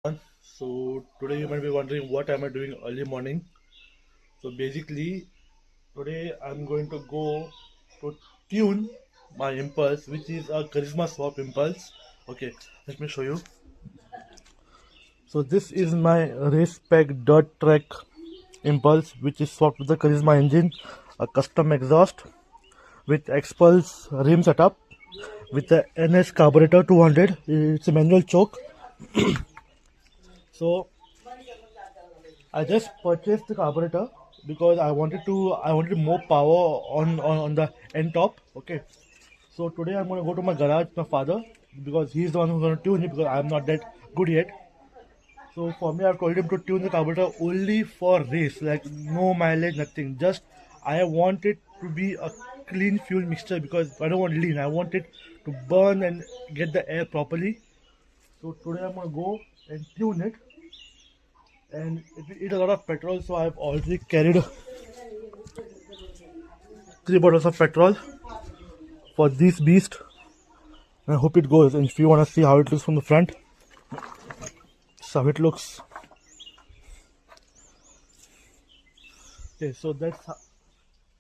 So today you might be wondering what am I doing early morning. So basically today I'm going to go to tune my impulse, which is a charisma swap impulse. Okay, let me show you. So this is my race pack dirt track impulse, which is swapped with the charisma engine, a custom exhaust with expulse rim setup with the NS carburetor 200. It's a manual choke. So I just purchased the carburetor because I wanted more power on the end top. Okay. So today I'm gonna go to my garage, my father, because he's the one who's gonna tune it because I'm not that good yet. So for me, I've told him to tune the carburetor only for race, like no mileage, nothing. Just I want it to be a clean fuel mixture because I don't want lean. I want it to burn and get the air properly. So today I'm gonna go and tune it, and it will eat a lot of petrol. So I've already carried 3 bottles of petrol for this beast. I hope it goes. And if you want to see how it looks from the front, this is how it looks. Okay, so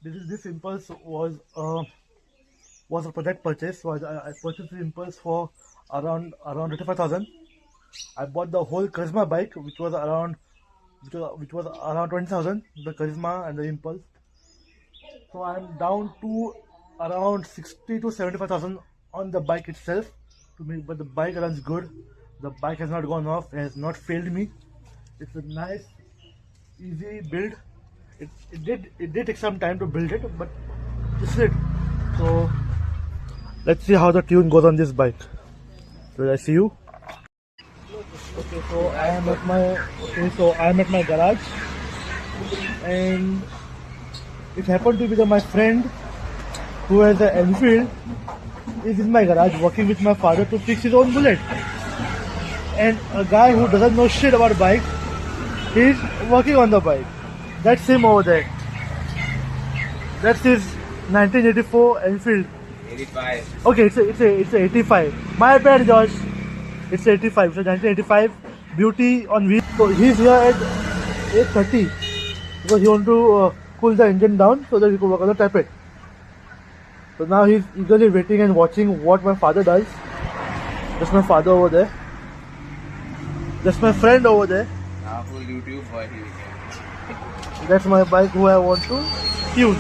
this impulse was a project purchase. So I purchased the impulse for around 85,000. I bought the whole Charisma bike, which was around 20,000. The Charisma and the impulse. So I'm down to around 60 to 75,000 on the bike itself. To me, but the bike runs good. The bike has not gone off. It has not failed me. It's a nice, easy build. It did take some time to build it, but this is it. So let's see how the tune goes on this bike. Will I see you? Okay, so I am at my garage, and it happened to be that my friend who has an Enfield is in my garage working with my father to fix his own bullet. And a guy who doesn't know shit about bike, he's working on the bike. That's him over there. That's his 1984 Enfield. 85. Okay, it's a 85. My bad, Josh. It's 85. So 1985 Beauty on wheels. So he's here at 8:30 because he wants to cool the engine down so that he can work on the tappet. So now he's eagerly waiting and watching what my father does. That's my father over there. That's my friend over there. Now full YouTube boy he became. That's my bike who I want to tune.